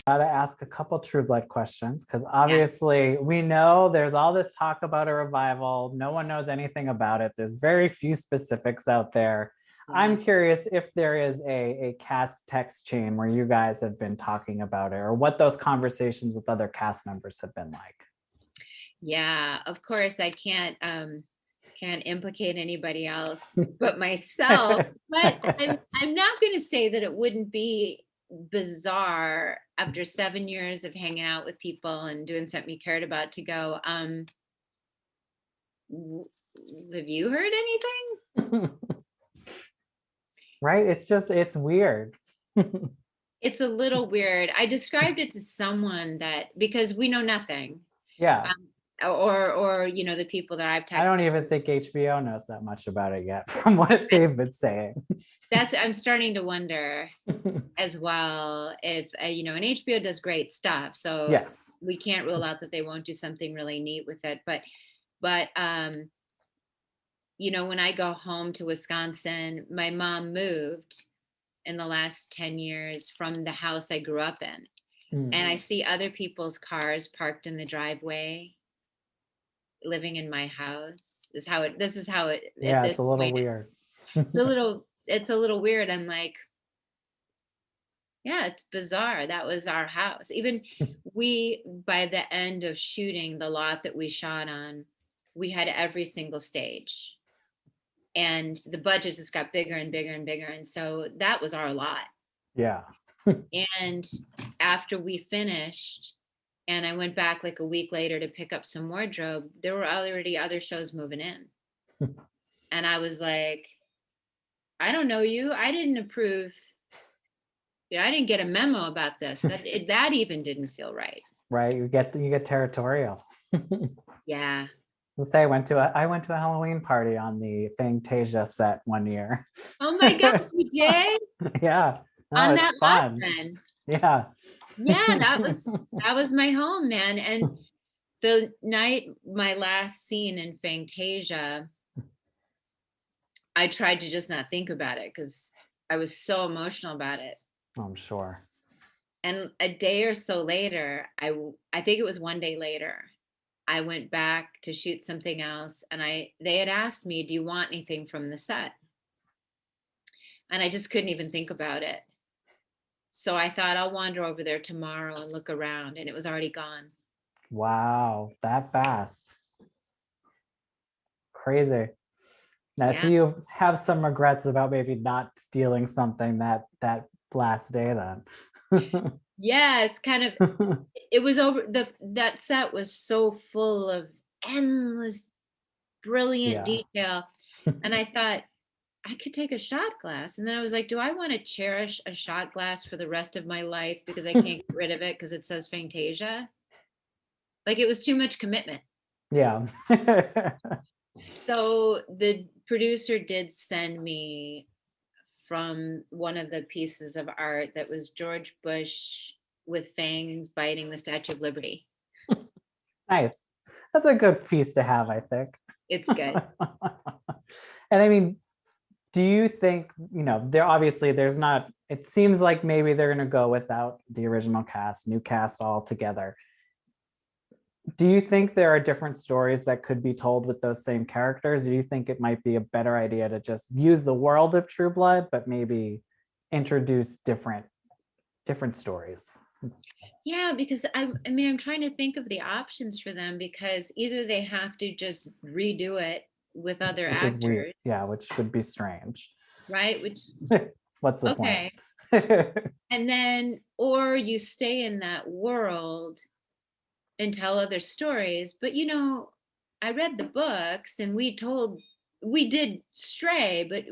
Gotta ask a couple True Blood questions because obviously we know there's all this talk about a revival. No one knows anything about it. There's very few specifics out there. I'm curious if there is a cast text chain where you guys have been talking about it or what those conversations with other cast members have been like. Yeah, of course I can't implicate anybody else but myself. But I'm not going to say that it wouldn't be bizarre after 7 years of hanging out with people and doing something you cared about to go, have you heard anything? Right? It's weird. It's a little weird. I described it to someone that because we know nothing. Yeah. Or the people that I've I don't texted. even think HBO knows that much about it yet from what they've been saying. I'm starting to wonder as well if and HBO does great stuff, so Yes. we can't rule out that they won't do something really neat with it. But when I go home to Wisconsin, my mom moved in the last 10 years from the house I grew up in. And I see other people's cars parked in the driveway living in my house. This is how it Yeah, at this it's a little point. weird. It's a little weird. I'm like, yeah, it's bizarre. That was our house. Even by the end of shooting the lot that we shot on, we had every single stage. And the budget just got bigger and bigger and bigger. And so that was our lot. Yeah. And after we finished, and I went back like a week later to pick up some wardrobe, there were already other shows moving in. And I was like, I don't know you. I didn't approve. I didn't get a memo about this. That even didn't feel right. Right. You get territorial. Yeah. Let's say I went to a Halloween party on the Fantasia set one year. Oh my gosh, you did? Yeah. No, On it's that lot fun. then. Yeah. Yeah, that was my home, man. And the night, my last scene in Fantasia, I tried to just not think about it because I was so emotional about it. I'm sure. And a day or so later, I think it was one day later, I went back to shoot something else, and they had asked me, "Do you want anything from the set?" And I just couldn't even think about it. So I thought I'll wander over there tomorrow and look around, and it was already gone. Wow, that fast. Crazy. Now, so Yeah. you have some regrets about maybe not stealing something that last day then. Yeah, it's kind of it was over that set was so full of endless brilliant Yeah. detail, and I thought I could take a shot glass. And then I was like, do I want to cherish a shot glass for the rest of my life because I can't get rid of it because it says Fantasia? Like it was too much commitment. Yeah. So the producer did send me from one of the pieces of art that was George Bush with fangs biting the Statue of Liberty. Nice. That's a good piece to have, I think. It's good. And I mean, do you think, there's not, it seems like maybe they're going to go without the original cast, new cast altogether. Do you think there are different stories that could be told with those same characters? Do you think it might be a better idea to just use the world of True Blood, but maybe introduce different stories? Yeah, because I'm trying to think of the options for them because either they have to just redo it with other Which is weird. actors. Yeah, which would be strange. Right? Which What's the okay. point? And then or you stay in that world and tell other stories. But I read the books and we did stray, but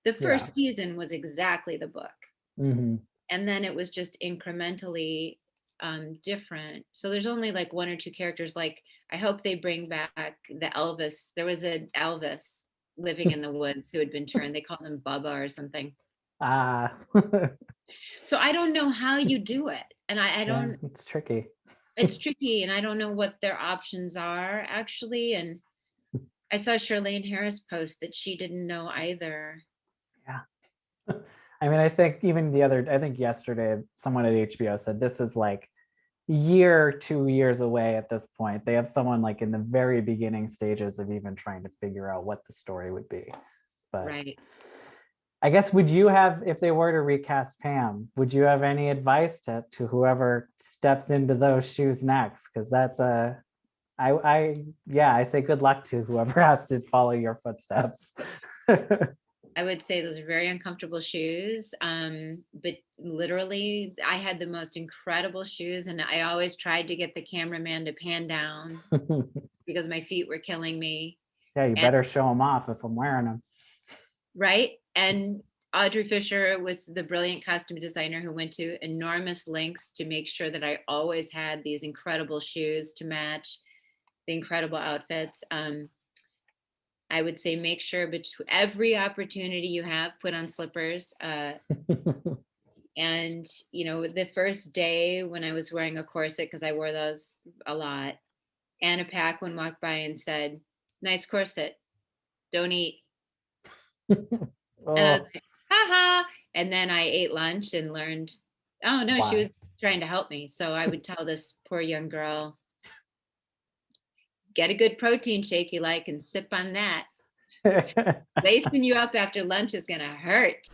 the first season was exactly the book. Mm-hmm. And then it was just incrementally different. So there's only like one or two characters. Like I hope they bring back the Elvis. There was an Elvis living in the woods who had been turned. They called him Bubba or something. Ah. So I don't know how you do it, and I don't. Yeah, it's tricky. It's tricky, and I don't know what their options are actually. And I saw Charlene Harris post that she didn't know either. Yeah. I mean, I think I think yesterday, someone at HBO said this is like year, 2 years away at this point. They have someone like in the very beginning stages of even trying to figure out what the story would be. But Right. I guess, would you have, if they were to recast Pam, would you have any advice to whoever steps into those shoes next? Because that's yeah, I say good luck to whoever has to follow your footsteps. I would say those are very uncomfortable shoes. But literally, I had the most incredible shoes, and I always tried to get the cameraman to pan down because my feet were killing me. Yeah, you And better show them off if I'm wearing them. right. And Audrey Fisher was the brilliant costume designer who went to enormous lengths to make sure that I always had these incredible shoes to match the incredible outfits. I would say make sure every opportunity you have, put on slippers. And the first day when I was wearing a corset, because I wore those a lot, Anna Paquin walked by and said, "Nice corset, don't eat." And I was Oh, like, haha. And then I ate lunch and learned, oh no, she why? was trying to help me. So I would tell this poor young girl, get a good protein shake you like and sip on that. Lacing you up after lunch is gonna hurt.